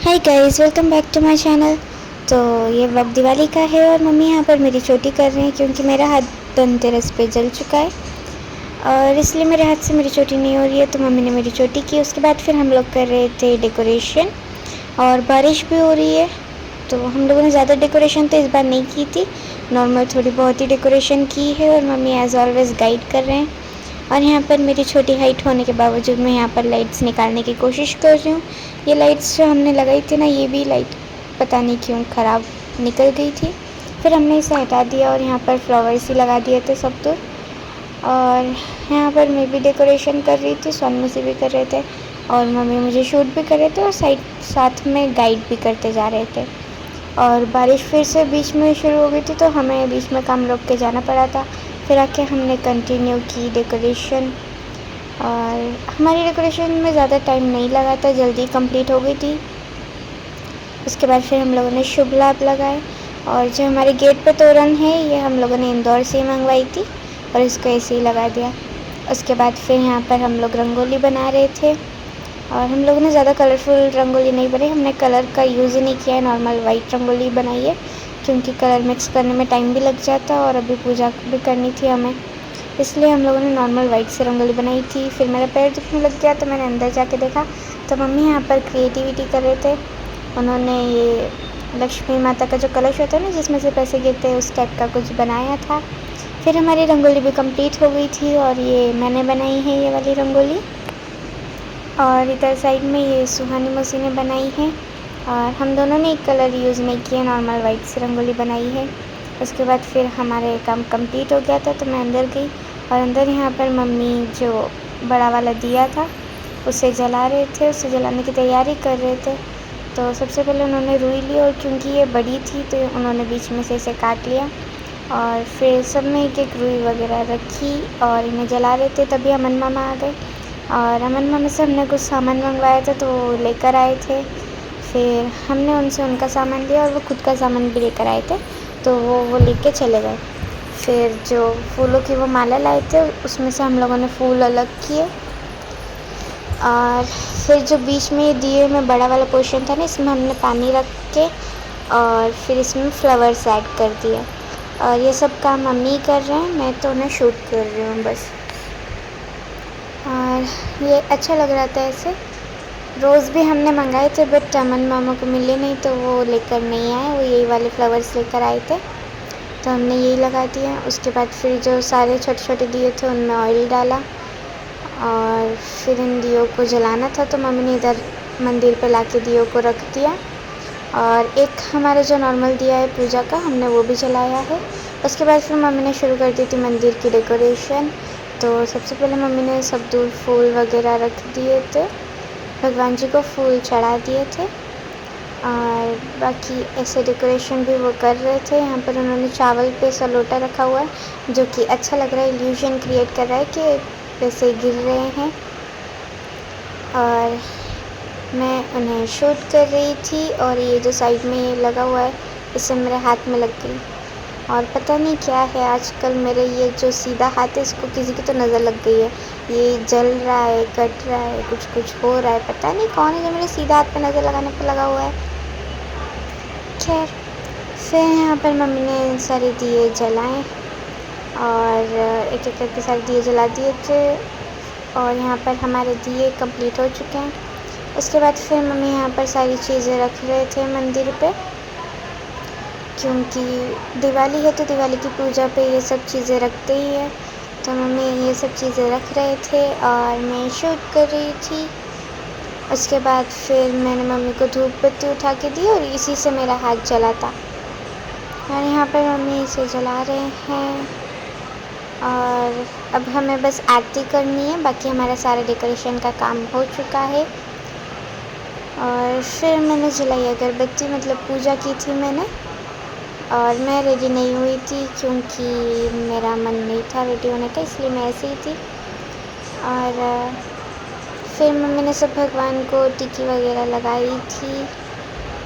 Hi guys, welcome back to my channel. तो ये vlog Diwali का है और मम्मी यहाँ पर मेरी चोटी कर रही हैं क्योंकि मेरा हाथ धनतेरस पे जल चुका है और इसलिए मेरे हाथ से मेरी चोटी नहीं हो रही है। तो मम्मी ने मेरी चोटी की। उसके बाद फिर हम लोग कर रहे थे डेकोरेशन और बारिश भी हो रही है। तो हम लोगों ने ज़्यादा डेकोरेशन तो इस बार नहीं की थी, नॉर्मल थोड़ी बहुत ही डेकोरेशन की है और मम्मी एज़ ऑलवेज़ गाइड कर रहे हैं। और यहाँ पर मेरी छोटी हाइट होने के बावजूद मैं यहाँ पर लाइट्स निकालने की कोशिश कर रही हूँ। ये लाइट्स जो हमने लगाई थी ना, ये भी लाइट पता नहीं क्यों ख़राब निकल गई थी। फिर हमने इसे हटा दिया और यहाँ पर फ्लावर्स ही लगा दिए थे सब दूर। और यहाँ पर मैं भी डेकोरेशन कर रही थी, सोनू से भी कर रहे थे और मम्मी मुझे शूट भी कर रहे थे और साथ में गाइड भी करते जा रहे थे। और बारिश फिर से बीच में शुरू हो गई थी तो हमें बीच में काम रोक के जाना पड़ा था। फिर आके हमने कंटिन्यू की डेकोरेशन और हमारी डेकोरेशन में ज़्यादा टाइम नहीं लगा था, जल्दी कंप्लीट हो गई थी। उसके बाद फिर हम लोगों ने शुभ लाभ लगाए और जो हमारे गेट पे तोरण है ये हम लोगों ने इंदौर से मंगवाई थी और इसको ऐसे ही लगा दिया। उसके बाद फिर यहाँ पर हम लोग रंगोली बना रहे थे और हम लोगों ने ज़्यादा कलरफुल रंगोली नहीं बनाई, हमने कलर का यूज़ ही नहीं किया है, नॉर्मल वाइट रंगोली बनाई है क्योंकि कलर मिक्स करने में टाइम भी लग जाता और अभी पूजा भी करनी थी हमें, इसलिए हम लोगों ने नॉर्मल वाइट से रंगोली बनाई थी। फिर मेरा पैर दुखने लग गया तो मैंने अंदर जाके देखा तो मम्मी यहाँ पर क्रिएटिविटी कर रहे थे। उन्होंने ये लक्ष्मी माता का जो कलश होता है ना जिसमें से पैसे गिरते हैं, उस टाइप का कुछ बनाया था। फिर हमारी रंगोली भी कंप्लीट हो गई थी और ये मैंने बनाई है ये वाली रंगोली और इधर साइड में ये सुहानी मौसी ने बनाई है और हम दोनों ने एक कलर यूज़ नहीं किया, नॉर्मल वाइट से रंगोली बनाई है। उसके बाद फिर हमारे काम कंप्लीट हो गया था तो मैं अंदर गई और अंदर यहाँ पर मम्मी जो बड़ा वाला दिया था उसे जला रहे थे, उसे जलाने की तैयारी कर रहे थे। तो सबसे पहले उन्होंने रुई ली और क्योंकि ये बड़ी थी तो उन्होंने बीच में से इसे काट लिया और फिर सब में एक एक रुई वगैरह रखी और इन्हें जला रहे थे। तभी अमन मामा आ गए और अमन मामा से हमने कुछ सामान मंगवाया था तो वो लेकर आए थे। फिर हमने उनसे उनका सामान लिया और वो खुद का सामान भी लेकर आए थे तो वो लेके चले गए। फिर जो फूलों की वो माला लाए थे उसमें से हम लोगों ने फूल अलग किए और फिर जो बीच में दिए में बड़ा वाला पोर्शन था ना, इसमें हमने पानी रख के और फिर इसमें फ्लावर्स ऐड कर दिए और ये सब काम मम्मी कर रहे हैं, मैं तो उन्हें शूट कर रही हूँ बस। और ये अच्छा लग रहा था ऐसे। रोज़ भी हमने मंगाए थे बट अमन मामा को मिले नहीं तो वो लेकर नहीं आए, वो यही वाले फ्लावर्स लेकर आए थे तो हमने यही लगा दिया। उसके बाद फिर जो सारे छोटे छोटे दिए थे उनमें ऑयल डाला और फिर इन दियों को जलाना था तो मम्मी ने इधर मंदिर पे लाके दियों को रख दिया और एक हमारा जो नॉर्मल दिया है पूजा का हमने वो भी जलाया है। उसके बाद फिर मम्मी ने शुरू कर दी थी मंदिर की डेकोरेशन। तो सबसे पहले मम्मी ने सब दूर फूल वगैरह रख दिए थे, भगवान जी को फूल चढ़ा दिए थे और बाकी ऐसे डेकोरेशन भी वो कर रहे थे। यहाँ पर उन्होंने चावल पे सलोटा रखा हुआ है जो कि अच्छा लग रहा है, इल्यूजन क्रिएट कर रहा है कि पैसे गिर रहे हैं और मैं उन्हें शूट कर रही थी। और ये जो साइड में ये लगा हुआ है इससे मेरे हाथ में लग गई और पता नहीं क्या है आजकल मेरे ये जो सीधा हाथ है इसको किसी की तो नज़र लग गई है, ये जल रहा है, कट रहा है, कुछ कुछ हो रहा है, पता नहीं कौन है जो मेरे सीधा हाथ पे नज़र लगाने पे लगा हुआ है। खैर फिर यहाँ पर मम्मी ने सारे दिए जलाए और एक एक करके सारे दिए जला दिए थे और यहाँ पर हमारे दिए कंप्लीट हो चुके हैं। उसके बाद फिर मम्मी यहाँ पर सारी चीज़ें रख रहे थे मंदिर पे क्योंकि दिवाली है तो दिवाली की पूजा पे ये सब चीज़ें रखते ही है। तो मम्मी ये सब चीज़ें रख रहे थे और मैं शूट कर रही थी। उसके बाद फिर मैंने मम्मी को धूप बत्ती उठा के दी और इसी से मेरा हाथ जला था और यहाँ पर मम्मी इसे जला रहे हैं और अब हमें बस आरती करनी है, बाकी हमारा सारा डेकोरेशन का काम हो चुका है। और फिर मैंने जलाई अगरबत्ती, मतलब पूजा की थी मैंने और मैं रेडी नहीं हुई थी क्योंकि मेरा मन नहीं था रेडी होने का, इसलिए मैं ऐसे ही थी। और फिर मम्मी ने सब भगवान को टिक्की वगैरह लगाई थी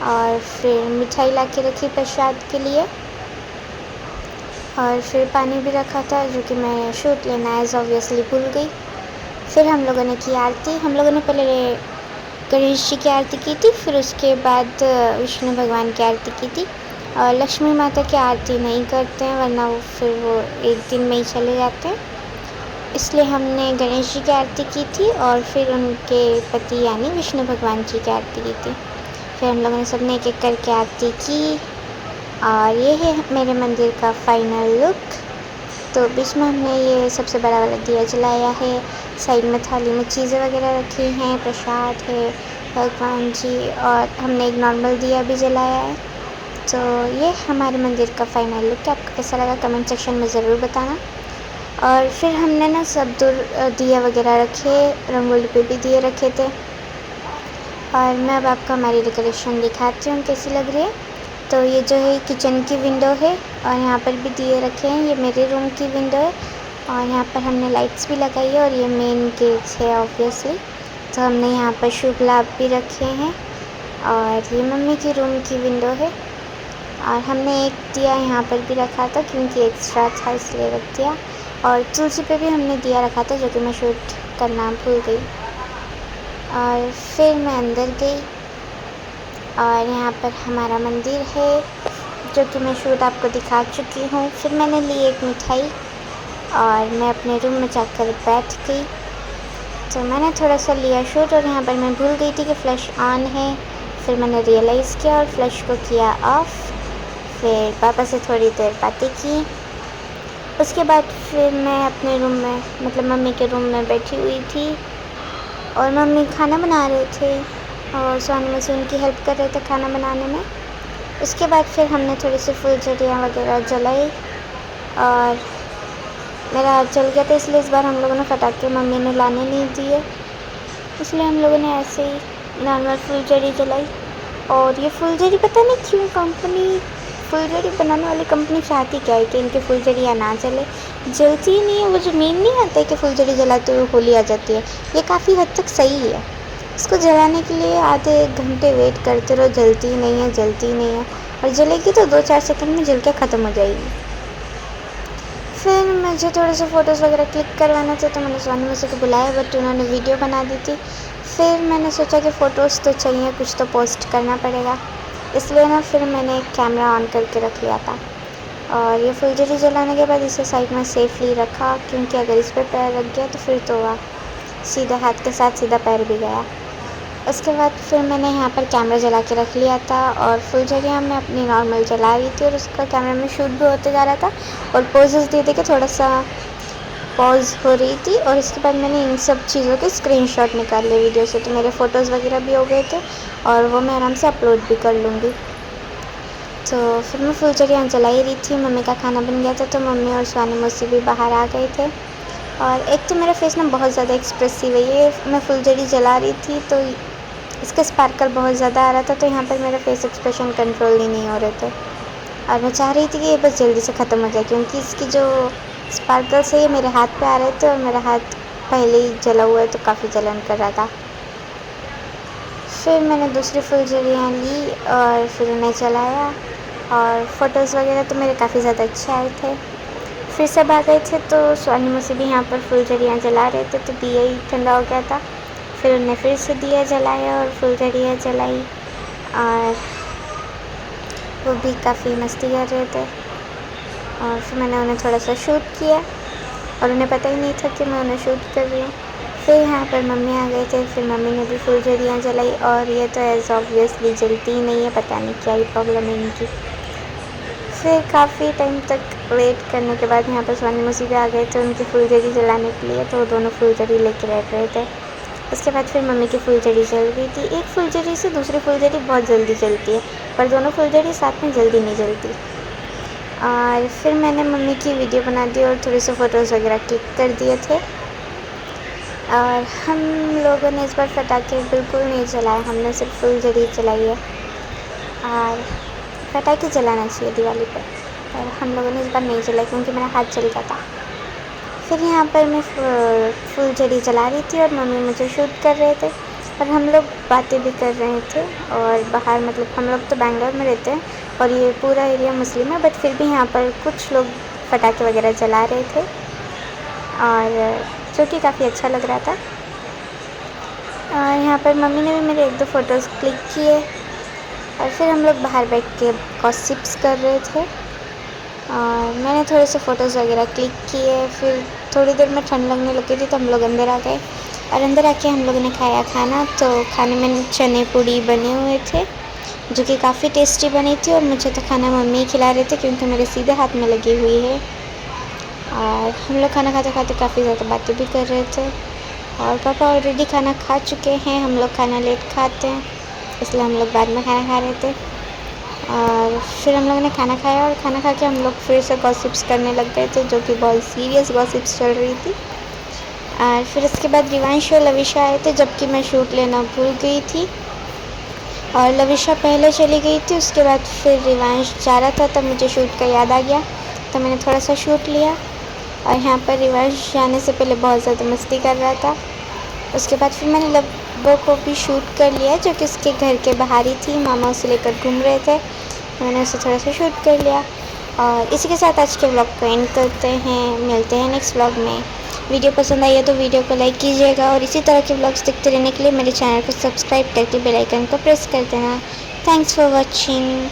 और फिर मिठाई ला के रखी प्रसाद के लिए और फिर पानी भी रखा था जो कि मैं शूट लेना एज ऑब्वियसली भूल गई। फिर हम लोगों ने की आरती। हम लोगों ने पहले गणेश जी की आरती की थी, फिर उसके बाद विष्णु भगवान की आरती की थी। और लक्ष्मी माता की आरती नहीं करते हैं, वरना वो एक दिन में ही चले जाते हैं, इसलिए हमने गणेश जी की आरती की थी और फिर उनके पति यानी विष्णु भगवान जी की आरती की थी। फिर हम लोगों ने सब ने एक एक करके आरती की और ये है मेरे मंदिर का फाइनल लुक। तो बीच में हमने ये सबसे बड़ा वाला दिया जलाया है, साइड में थाली में चीज़ें वगैरह रखी हैं, प्रसाद है, भगवान जी, और हमने एक नॉर्मल दिया भी जलाया है। तो ये हमारे मंदिर का फाइनल लुक है। आपको कैसा लगा कमेंट सेक्शन में ज़रूर बताना। और फिर हमने ना सब दूर दिया वगैरह रखे, रंगोली पे भी दिए रखे थे। और मैं अब आपको हमारी डेकोरेशन दिखाती हूँ कैसी लग रही है। तो ये जो है किचन की विंडो है और यहाँ पर भी दिए रखे हैं, ये मेरे रूम की विंडो है और यहाँ पर हमने लाइट्स भी लगाई है और ये मेन गेट्स है ऑब्वियसली। तो हमने यहाँ पर शुभ लाभ भी रखे हैं और ये मम्मी की रूम की विंडो है। और हमने एक दिया यहाँ पर भी रखा था क्योंकि एक्स्ट्रा था इसलिए रख दिया। और तुलसी पे भी हमने दिया रखा था जो कि मैं शूट करना भूल गई। और फिर मैं अंदर गई और यहाँ पर हमारा मंदिर है जो कि मैं शूट आपको दिखा चुकी हूँ। फिर मैंने ली एक मिठाई और मैं अपने रूम में जाकर बैठ गई। तो मैंने थोड़ा सा लिया शूट और यहाँ पर मैं भूल गई थी कि फ्लैश ऑन है। फिर मैंने रियलाइज़ किया और फ्लैश को किया ऑफ। फिर पापा से थोड़ी देर बातें की। उसके बाद फिर मैं अपने रूम में मतलब मम्मी के रूम में बैठी हुई थी और मम्मी खाना बना रहे थे और सोनू मुझसे उनकी हेल्प कर रहे थे खाना बनाने में। उसके बाद फिर हमने थोड़ी सी फुलझड़ियाँ वगैरह जलाई और मेरा हाथ जल गया था, इसलिए इस बार हम लोगों ने पटाखे मम्मी ने लाने नहीं दिए, इसलिए हम लोगों ने ऐसे ही नॉर्मल फुलझड़ी जलाई। और ये फुलझड़ी पता नहीं क्यों कंपनी फुलझड़ी बनाने वाली कंपनी चाहती क्या है कि इनकी फुलझड़ियाँ ना जले, जलती ही नहीं है। वो जो मीम नहीं आता है कि फुलझड़ी जलाते हुए होली आ जाती है, ये काफ़ी हद तक सही है। इसको जलाने के लिए आधे एक घंटे वेट करते रहो, जलती ही नहीं है, जलती ही नहीं है, और जलेगी तो 2-4 सेकंड में जल के ख़त्म हो जाएगी। फिर मुझे थोड़े से फ़ोटोज़ वगैरह क्लिक करवाने थे तो मैंने सोनू मुझसे को बुलाया, बट उन्होंने वीडियो बना दी थी। फिर मैंने सोचा कि फ़ोटोज़ तो चाहिए, कुछ तो पोस्ट करना पड़ेगा, इसलिए ना फिर मैंने एक कैमरा ऑन करके रख लिया था। और ये फुलझड़ी जलाने के बाद इसे साइड में सेफली रखा, क्योंकि अगर इस पर पैर रख गया तो फिर तो वाह, सीधा हाथ के साथ सीधा पैर भी गया। उसके बाद फिर मैंने यहाँ पर कैमरा जला के रख लिया था और फुलझड़ियाँ मैं अपनी नॉर्मल जला रही थी और उसका कैमरा में शूट भी होते जा रहा था और पोजेस दे दे के थोड़ा सा पॉज हो रही थी। और इसके बाद मैंने इन सब चीज़ों के स्क्रीनशॉट निकाल लिए वीडियो से, तो मेरे फ़ोटोज़ वगैरह भी हो गए थे और वो मैं आराम से अपलोड भी कर लूँगी। तो फिर मैं फुलझड़ियाँ जला ही रही थी, मम्मी का खाना बन गया था तो मम्मी और स्वानी मुझसे भी बाहर आ गए थे। और एक तो मेरा फेस ना बहुत ज़्यादा एक्सप्रेसिव है, ये मैं फुलझड़ी जला रही थी तो इसका स्पार्कल बहुत ज़्यादा आ रहा था, तो यहाँ पर मेरा फेस एक्सप्रेशन कंट्रोल ही नहीं हो रहे थे और मैं चाह रही थी कि ये बस जल्दी से ख़त्म हो जाए, क्योंकि इसकी जो स्पार्कल्स है ये मेरे हाथ पे आ रहे थे और मेरा हाथ पहले ही जला हुआ है तो काफ़ी जलन कर रहा था। फिर मैंने दूसरी फुलझड़ियाँ ली और फिर उन्हें जलाया और फ़ोटोज़ वगैरह तो मेरे काफ़ी ज़्यादा अच्छे आए थे। फिर सब आ गए थे तो स्वानी मुझसे भी यहाँ पर फुलझड़ियाँ जला रहे थे, तो दिया ही ठंडा हो गया था। फिर उन्हें फिर से दिया जलाया और फुलझड़ियाँ जलाई और वो भी काफ़ी मस्ती कर रहे थे। और फिर मैंने उन्हें थोड़ा सा शूट किया और उन्हें पता ही नहीं था कि मैं उन्हें शूट कर रही हूँ। फिर यहाँ पर मम्मी आ गए थे, फिर मम्मी ने भी फुलझड़ियाँ जलाई और ये तो एज़ ऑब्वियसली जलती ही नहीं है, पता नहीं क्या ही प्रॉब्लम है इनकी। फिर काफ़ी टाइम तक वेट करने के बाद यहाँ पर स्वानी मौसी भी आ गए थे उनकी फुलझड़ी जलाने के लिए, तो वो दोनों फुलझड़ी लेके बैठ रहे थे। उसके बाद फिर मम्मी की फुलझड़ी जल रही थी। एक फुलझड़ी से दूसरी फुलझड़ी बहुत जल्दी जलती है, पर दोनों फुलझड़ी साथ में जल्दी नहीं जलती। और फिर मैंने मम्मी की वीडियो बना दी और थोड़े से फ़ोटोज़ वगैरह क्लिक कर दिए थे। और हम लोगों ने इस बार पटाखे बिल्कुल नहीं जलाए, हमने सिर्फ फुलझड़ी जलाई है। और पटाखे जलाना चाहिए दिवाली पर, और हम लोगों ने इस बार नहीं जलाई क्योंकि मेरा हाथ जल गया था। फिर यहाँ पर मैं फुलझड़ी जला रही थी और मम्मी मुझे शूट कर रहे थे और हम लोग बातें भी कर रहे थे। और बाहर मतलब हम लोग तो बैंगलोर में रहते हैं और ये पूरा एरिया मुस्लिम है, बट फिर भी यहाँ पर कुछ लोग पटाखे वगैरह जला रहे थे और जो कि काफ़ी अच्छा लग रहा था। और यहाँ पर मम्मी ने भी मेरे 1-2 फ़ोटोज़ क्लिक किए और फिर हम लोग बाहर बैठ के गॉसिप्स कर रहे थे और मैंने थोड़े से फ़ोटोज़ वगैरह क्लिक किए। फिर थोड़ी देर में ठंड लगने लगी थी तो हम लोग अंदर आ गए और अंदर आके हम लोगों ने खाया खाना। तो खाने में चने पूड़ी बने हुए थे जो कि काफ़ी टेस्टी बनी थी और मुझे तो खाना मम्मी ही खिला रहे थे क्योंकि मेरे सीधे हाथ में लगी हुई है। और हम लोग खाना खाते खाते काफ़ी ज़्यादा बातें भी कर रहे थे और पापा ऑलरेडी खाना खा चुके हैं। हम लोग खाना लेट खाते हैं इसलिए हम लोग बाद में खाना खा रहे थे। और फिर हम लोगों ने खाना खाया और खाना खा के हम लोग फिर से गॉसिप्स करने लग गए थे जो कि बहुत सीरियस गॉसिप्स चल रही थी। और फिर उसके बाद रिवांश और लविशा आए थे जबकि मैं शूट लेना भूल गई थी और लविशा पहले चली गई थी। उसके बाद फिर रिवांश जा रहा था तब मुझे शूट का याद आ गया तो मैंने थोड़ा सा शूट लिया और यहाँ पर रिवांश जाने से पहले बहुत ज़्यादा मस्ती कर रहा था। उसके बाद फिर मैंने लब्बो को भी शूट कर लिया जो कि उसके घर के बाहर ही थी। मामा उसे लेकर घूम रहे थे तो मैंने उसे थोड़ा सा शूट कर लिया। और इसी के साथ आज के व्लॉग को एंड करते हैं। मिलते हैं नेक्स्ट व्लॉग में। वीडियो पसंद आई है तो वीडियो को लाइक कीजिएगा और इसी तरह के व्लॉग्स देखते रहने के लिए मेरे चैनल को सब्सक्राइब करके बेल आइकन को प्रेस कर देना। Thanks for watching.